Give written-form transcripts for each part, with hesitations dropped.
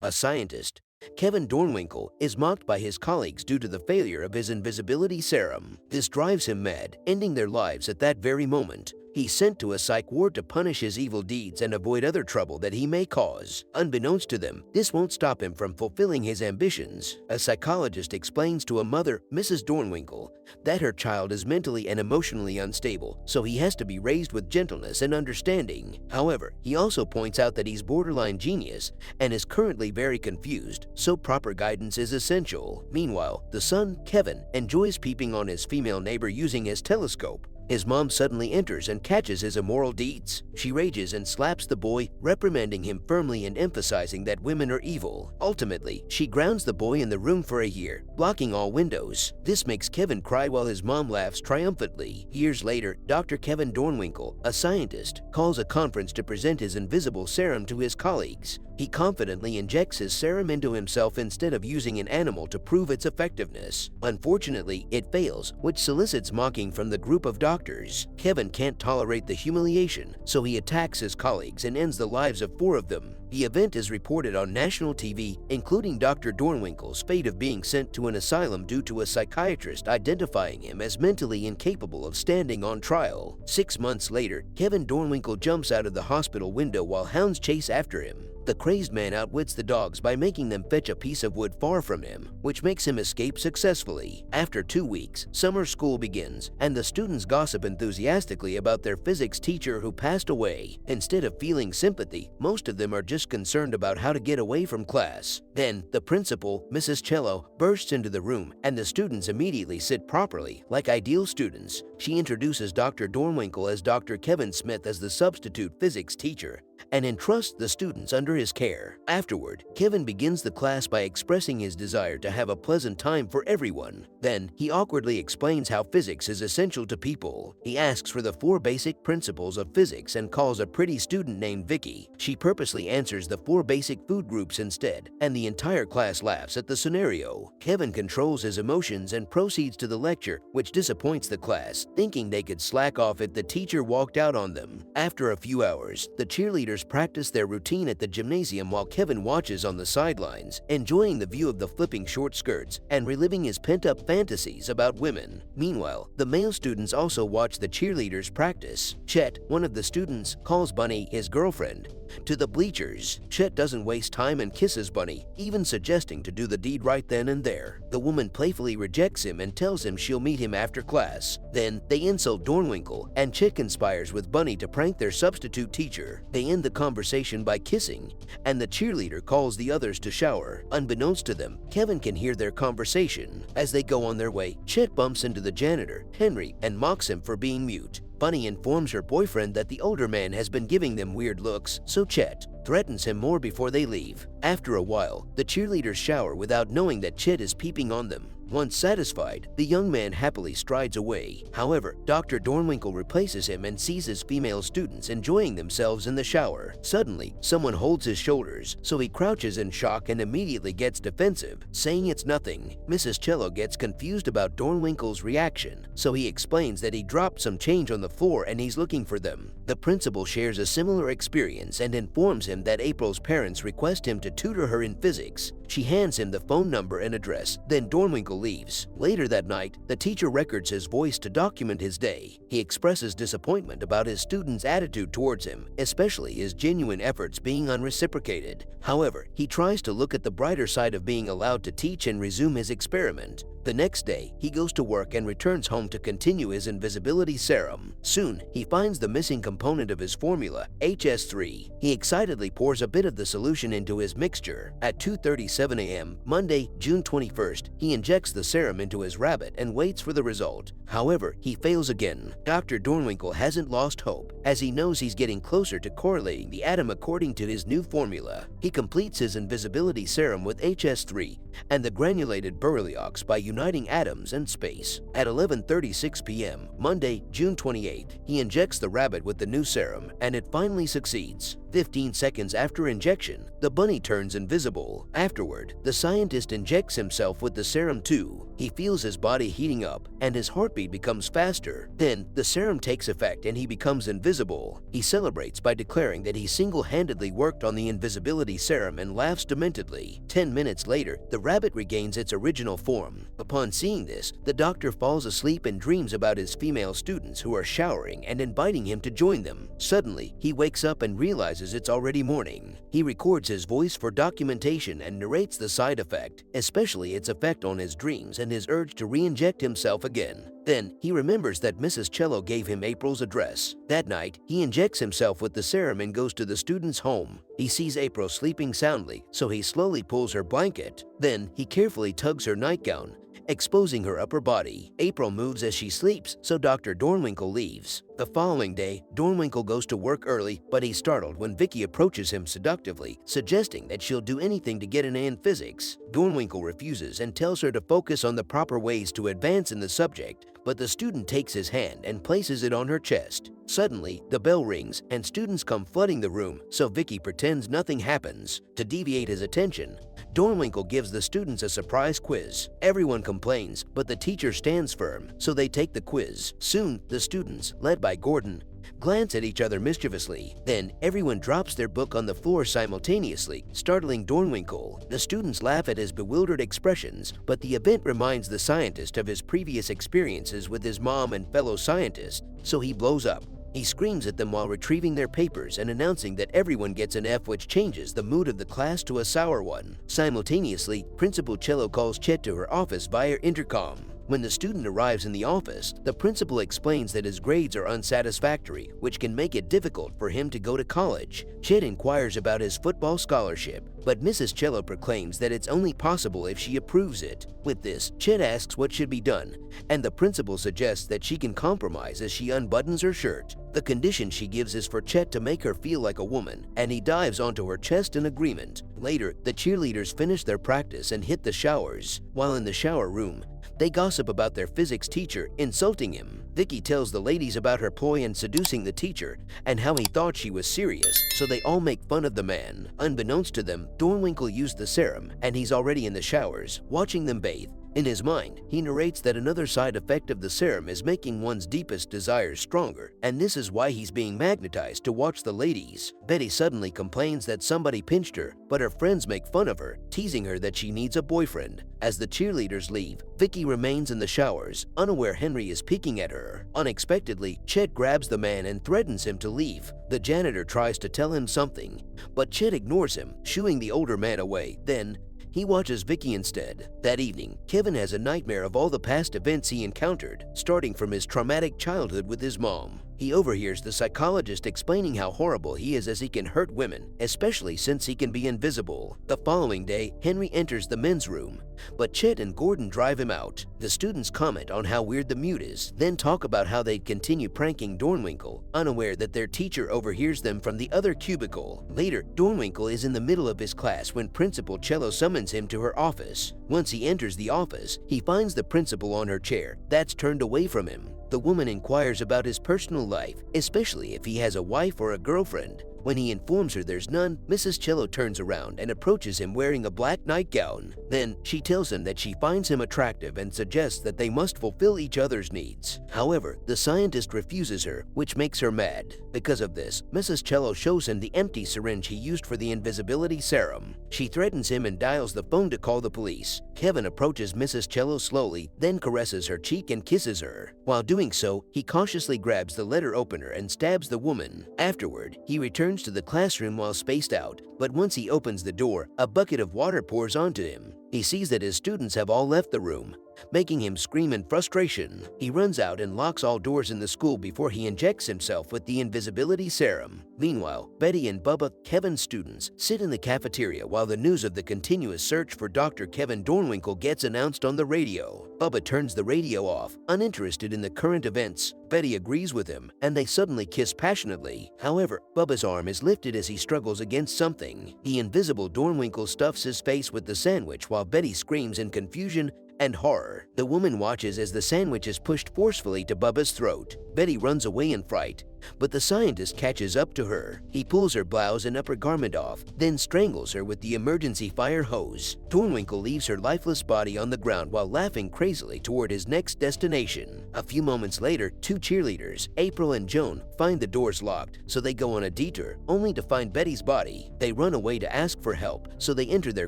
A scientist, Kevin Dornwinkle is mocked by his colleagues due to the failure of his invisibility serum. This drives him mad, ending their lives at that very moment. He's sent to a psych ward to punish his evil deeds and avoid other trouble that he may cause. Unbeknownst to them, this won't stop him from fulfilling his ambitions. A psychologist explains to a mother, Mrs. Dornwinkle, that her child is mentally and emotionally unstable, so he has to be raised with gentleness and understanding. However, he also points out that he's borderline genius and is currently very confused, so proper guidance is essential. Meanwhile, the son, Kevin, enjoys peeping on his female neighbor using his telescope. His mom suddenly enters and catches his immoral deeds. She rages and slaps the boy, reprimanding him firmly and emphasizing that women are evil. Ultimately, she grounds the boy in the room for a year, blocking all windows. This makes Kevin cry while his mom laughs triumphantly. Years later, Dr. Kevin Dornwinkle, a scientist, calls a conference to present his invisible serum to his colleagues. He confidently injects his serum into himself instead of using an animal to prove its effectiveness. Unfortunately, it fails, which solicits mocking from the group of doctors. Kevin can't tolerate the humiliation, so he attacks his colleagues and ends the lives of 4 of them. The event is reported on national TV, including Dr. Dornwinkle's fate of being sent to an asylum due to a psychiatrist identifying him as mentally incapable of standing on trial. 6 months later, Kevin Dornwinkle jumps out of the hospital window while hounds chase after him. The crazed man outwits the dogs by making them fetch a piece of wood far from him, which makes him escape successfully. After 2 weeks, summer school begins, and the students gossip enthusiastically about their physics teacher who passed away. Instead of feeling sympathy, most of them are just concerned about how to get away from class. Then, the principal, Mrs. Cello, bursts into the room, and the students immediately sit properly, like ideal students. She introduces Dr. Dornwinkle as Dr. Kevin Smith as the substitute physics teacher, and entrusts the students under his care. Afterward, Kevin begins the class by expressing his desire to have a pleasant time for everyone. Then, he awkwardly explains how physics is essential to people. He asks for the 4 basic principles of physics and calls a pretty student named Vicky. She purposely answers the 4 basic food groups instead, and the entire class laughs at the scenario. Kevin controls his emotions and proceeds to the lecture, which disappoints the class. Thinking they could slack off it, the teacher walked out on them. After a few hours, the cheerleaders practice their routine at the gymnasium while Kevin watches on the sidelines, enjoying the view of the flipping short skirts and reliving his pent-up fantasies about women. Meanwhile, the male students also watch the cheerleaders practice. Chet, one of the students, calls Bunny his girlfriend. To the bleachers, Chet doesn't waste time and kisses Bunny, even suggesting to do the deed right then and there. The woman playfully rejects him and tells him she'll meet him after class. Then, they insult Dornwinkle, and Chet conspires with Bunny to prank their substitute teacher. They end the conversation by kissing, and the cheerleader calls the others to shower. Unbeknownst to them, Kevin can hear their conversation. As they go on their way, Chet bumps into the janitor, Henry, and mocks him for being mute. Bunny informs her boyfriend that the older man has been giving them weird looks, so Chet threatens him more before they leave. After a while, the cheerleaders shower without knowing that Chet is peeping on them. Once satisfied, the young man happily strides away. However, Dr. Dornwinkle replaces him and sees his female students enjoying themselves in the shower. Suddenly, someone holds his shoulders, so he crouches in shock and immediately gets defensive, saying it's nothing. Mrs. Cello gets confused about Dornwinkle's reaction, so he explains that he dropped some change on the floor and he's looking for them. The principal shares a similar experience and informs him that April's parents request him to tutor her in physics. She hands him the phone number and address, then Dornwinkle leaves. Later that night, the teacher records his voice to document his day. He expresses disappointment about his students' attitude towards him, especially his genuine efforts being unreciprocated. However, he tries to look at the brighter side of being allowed to teach and resume his experiment. The next day, he goes to work and returns home to continue his invisibility serum. Soon, he finds the missing component of his formula, HS3. He excitedly pours a bit of the solution into his mixture. At 2:37 a.m., Monday, June 21st, he injects the serum into his rabbit and waits for the result. However, he fails again. Dr. Dornwinkle hasn't lost hope, as he knows he's getting closer to correlating the atom according to his new formula. He completes his invisibility serum with HS3 and the granulated beryliox by uniting atoms and space. At 11:36 p.m., Monday, June 28, he injects the rabbit with the new serum, and it finally succeeds. 15 seconds after injection, the bunny turns invisible. Afterward, the scientist injects himself with the serum too. He feels his body heating up, and his heartbeat becomes faster. Then, the serum takes effect and he becomes invisible. He celebrates by declaring that he single-handedly worked on the invisibility serum and laughs dementedly. 10 minutes later, the rabbit regains its original form. Upon seeing this, the doctor falls asleep and dreams about his female students who are showering and inviting him to join them. Suddenly, he wakes up and realizes it's already morning. He records his voice for documentation and narrates the side effect, especially its effect on his dreams and his urge to re-inject himself again. Then, he remembers that Mrs. Cello gave him April's address. That night, he injects himself with the serum and goes to the student's home. He sees April sleeping soundly, so he slowly pulls her blanket. Then, he carefully tugs her nightgown, exposing her upper body. April moves as she sleeps, so Dr. Dornwinkle leaves. The following day, Dornwinkle goes to work early, but he's startled when Vicky approaches him seductively, suggesting that she'll do anything to get an A in physics. Dornwinkle refuses and tells her to focus on the proper ways to advance in the subject, but the student takes his hand and places it on her chest. Suddenly, the bell rings and students come flooding the room, so Vicky pretends nothing happens. To deviate his attention, Dornwinkle gives the students a surprise quiz. Everyone complains, but the teacher stands firm, so they take the quiz. Soon, the students, led by Gordon, glance at each other mischievously. Then, everyone drops their book on the floor simultaneously, startling Dornwinkle. The students laugh at his bewildered expressions, but the event reminds the scientist of his previous experiences with his mom and fellow scientists, so he blows up. He screams at them while retrieving their papers and announcing that everyone gets an F, which changes the mood of the class to a sour one. Simultaneously, Principal Cello calls Chet to her office via intercom. When the student arrives in the office, the principal explains that his grades are unsatisfactory, which can make it difficult for him to go to college. Chet inquires about his football scholarship, but Mrs. Cello proclaims that it's only possible if she approves it. With this, Chet asks what should be done, and the principal suggests that she can compromise as she unbuttons her shirt. The condition she gives is for Chet to make her feel like a woman, and he dives onto her chest in agreement. Later, the cheerleaders finish their practice and hit the showers. While in the shower room, they gossip about their physics teacher, insulting him. Vicky tells the ladies about her ploy in seducing the teacher and how he thought she was serious, so they all make fun of the man. Unbeknownst to them, Dornwinkle used the serum, and he's already in the showers, watching them bathe. In his mind, he narrates that another side effect of the serum is making one's deepest desires stronger, and this is why he's being magnetized to watch the ladies. Betty suddenly complains that somebody pinched her, but her friends make fun of her, teasing her that she needs a boyfriend. As the cheerleaders leave, Vicky remains in the showers, unaware Henry is peeking at her. Unexpectedly, Chet grabs the man and threatens him to leave. The janitor tries to tell him something, but Chet ignores him, shooing the older man away. Then, he watches Vicky instead. That evening, Kevin has a nightmare of all the past events he encountered, starting from his traumatic childhood with his mom. He overhears the psychologist explaining how horrible he is as he can hurt women, especially since he can be invisible. The following day, Henry enters the men's room, but Chet and Gordon drive him out. The students comment on how weird the mute is, then talk about how they'd continue pranking Dornwinkle, unaware that their teacher overhears them from the other cubicle. Later, Dornwinkle is in the middle of his class when Principal Cello summons him to her office. Once he enters the office, he finds the principal on her chair that's turned away from him. The woman inquires about his personal life, especially if he has a wife or a girlfriend. When he informs her there's none, Mrs. Cello turns around and approaches him wearing a black nightgown. Then, she tells him that she finds him attractive and suggests that they must fulfill each other's needs. However, the scientist refuses her, which makes her mad. Because of this, Mrs. Cello shows him the empty syringe he used for the invisibility serum. She threatens him and dials the phone to call the police. Kevin approaches Mrs. Cello slowly, then caresses her cheek and kisses her. While doing so, he cautiously grabs the letter opener and stabs the woman. Afterward, he returns to the classroom while spaced out, but once he opens the door, a bucket of water pours onto him. He sees that his students have all left the room, making him scream in frustration. He runs out and locks all doors in the school before he injects himself with the invisibility serum. Meanwhile, Betty and Bubba, Kevin's students, sit in the cafeteria while the news of the continuous search for Dr. Kevin Dornwinkle gets announced on the radio. Bubba turns the radio off, uninterested in the current events. Betty agrees with him, and they suddenly kiss passionately. However, Bubba's arm is lifted as he struggles against something. The invisible Dornwinkle stuffs his face with the sandwich while Betty screams in confusion and horror. The woman watches as the sandwich is pushed forcefully to Bubba's throat. Betty runs away in fright, but the scientist catches up to her. He pulls her blouse and upper garment off, then strangles her with the emergency fire hose. Dornwinkle leaves her lifeless body on the ground while laughing crazily toward his next destination. A few moments later, two cheerleaders, April and Joan, find the doors locked, so they go on a detour, only to find Betty's body. They run away to ask for help, so they enter their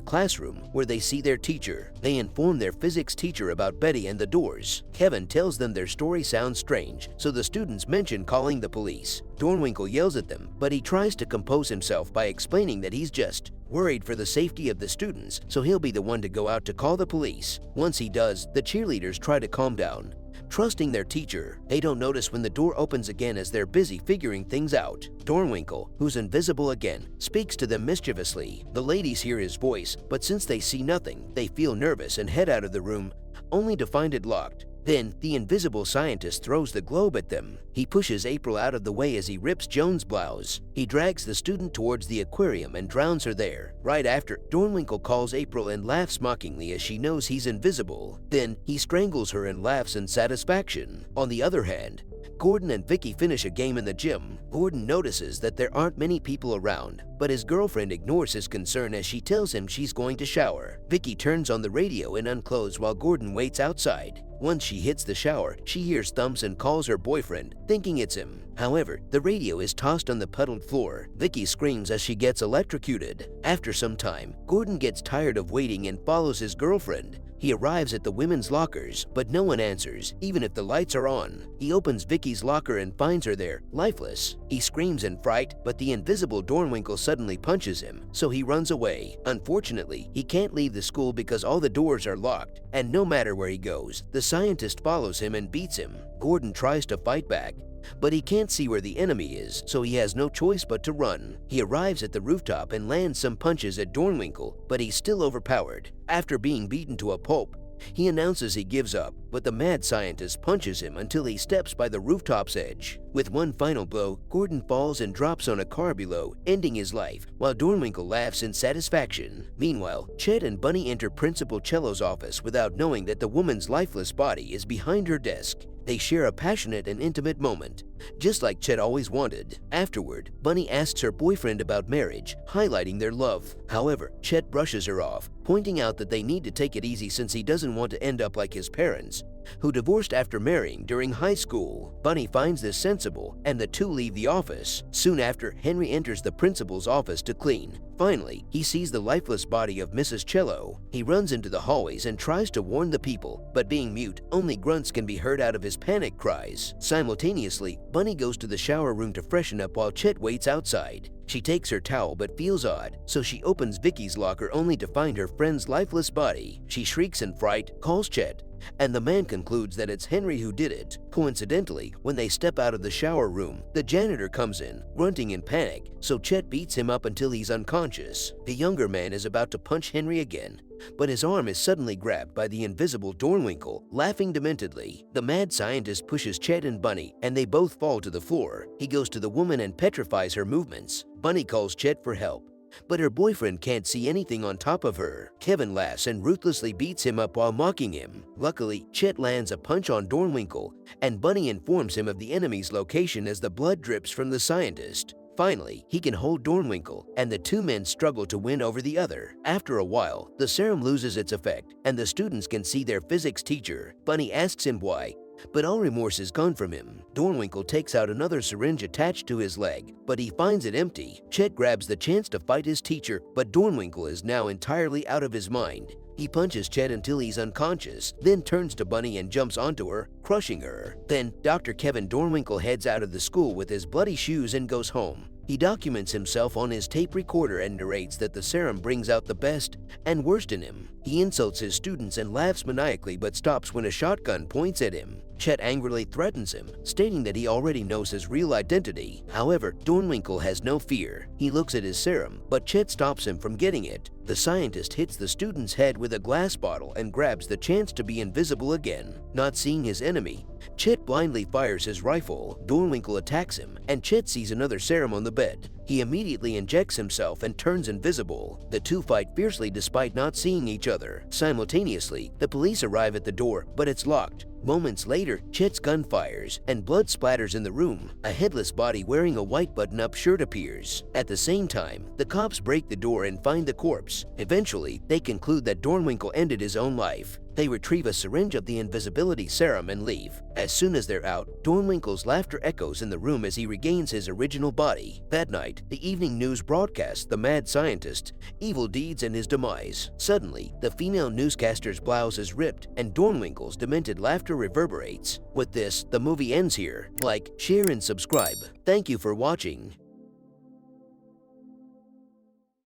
classroom, where they see their teacher. They inform their physics teacher about Betty and the doors. Kevin tells them their story sounds strange, so the students mention calling the police. Dornwinkle yells at them, but he tries to compose himself by explaining that he's just worried for the safety of the students, so he'll be the one to go out to call the police. Once he does, the cheerleaders try to calm down, trusting their teacher. They don't notice when the door opens again as they're busy figuring things out. Dornwinkle, who's invisible again, speaks to them mischievously. The ladies hear his voice, but since they see nothing, they feel nervous and head out of the room, only to find it locked. Then, the invisible scientist throws the globe at them. He pushes April out of the way as he rips Joan's blouse. He drags the student towards the aquarium and drowns her there. Right after, Dornwinkle calls April and laughs mockingly as she knows he's invisible. Then, he strangles her and laughs in satisfaction. On the other hand, Gordon and Vicky finish a game in the gym. Gordon notices that there aren't many people around, but his girlfriend ignores his concern as she tells him she's going to shower. Vicky turns on the radio and unclothes while Gordon waits outside. Once she hits the shower, she hears thumps and calls her boyfriend, thinking it's him. However, the radio is tossed on the puddled floor. Vicky screams as she gets electrocuted. After some time, Gordon gets tired of waiting and follows his girlfriend. He arrives at the women's lockers, but no one answers, even if the lights are on. He opens Vicky's locker and finds her there, lifeless. He screams in fright, but the invisible Dornwinkle suddenly punches him, so he runs away. Unfortunately, he can't leave the school because all the doors are locked, and no matter where he goes, the scientist follows him and beats him. Gordon tries to fight back, but he can't see where the enemy is, so he has no choice but to run. He arrives at the rooftop and lands some punches at Dornwinkle, but he's still overpowered. After being beaten to a pulp, he announces he gives up, but the mad scientist punches him until he steps by the rooftop's edge. With one final blow, Gordon falls and drops on a car below, ending his life, while Dornwinkle laughs in satisfaction. Meanwhile, Chet and Bunny enter Principal Cello's office without knowing that the woman's lifeless body is behind her desk. They share a passionate and intimate moment, just like Chet always wanted. Afterward, Bunny asks her boyfriend about marriage, highlighting their love. However, Chet brushes her off, pointing out that they need to take it easy since he doesn't want to end up like his parents, who divorced after marrying during high school. Bunny finds this sensible, and the two leave the office. Soon after, Henry enters the principal's office to clean. Finally, he sees the lifeless body of Mrs. Cello. He runs into the hallways and tries to warn the people, but being mute, only grunts can be heard out of his panic cries. Simultaneously, Bunny goes to the shower room to freshen up while Chet waits outside. She takes her towel but feels odd, so she opens Vicky's locker only to find her friend's lifeless body. She shrieks in fright, calls Chet, and the man concludes that it's Henry who did it. Coincidentally, when they step out of the shower room, the janitor comes in, grunting in panic, so Chet beats him up until he's unconscious. The younger man is about to punch Henry again, but his arm is suddenly grabbed by the invisible Dornwinkle, laughing dementedly. The mad scientist pushes Chet and Bunny, and they both fall to the floor. He goes to the woman and petrifies her movements. Bunny calls Chet for help, but her boyfriend can't see anything on top of her. Kevin laughs and ruthlessly beats him up while mocking him. Luckily, Chet lands a punch on Dornwinkle, and Bunny informs him of the enemy's location as the blood drips from the scientist. Finally, he can hold Dornwinkle, and the two men struggle to win over the other. After a while, the serum loses its effect, and the students can see their physics teacher. Bunny asks him why, but all remorse is gone from him. Dornwinkle takes out another syringe attached to his leg, but he finds it empty. Chet grabs the chance to fight his teacher, but Dornwinkle is now entirely out of his mind. He punches Chet until he's unconscious, then turns to Bunny and jumps onto her, crushing her. Then, Dr. Kevin Dornwinkle heads out of the school with his bloody shoes and goes home. He documents himself on his tape recorder and narrates that the serum brings out the best and worst in him. He insults his students and laughs maniacally but stops when a shotgun points at him. Chet angrily threatens him, stating that he already knows his real identity. However, Dornwinkle has no fear. He looks at his serum, but Chet stops him from getting it. The scientist hits the student's head with a glass bottle and grabs the chance to be invisible again. Not seeing his enemy, Chet blindly fires his rifle. Dornwinkle attacks him, and Chet sees another serum on the bed. He immediately injects himself and turns invisible. The two fight fiercely despite not seeing each other. Simultaneously, the police arrive at the door, but it's locked. Moments later, Chet's gun fires and blood splatters in the room. A headless body wearing a white button-up shirt appears. At the same time, the cops break the door and find the corpse. Eventually, they conclude that Dornwinkle ended his own life. They retrieve a syringe of the invisibility serum and leave. As soon as they're out, Dornwinkle's laughter echoes in the room as he regains his original body. That night, the evening news broadcasts the mad scientist, evil deeds, and his demise. Suddenly, the female newscaster's blouse is ripped, and Dornwinkle's demented laughter reverberates. With this, the movie ends here. Like, share, and subscribe. Thank you for watching.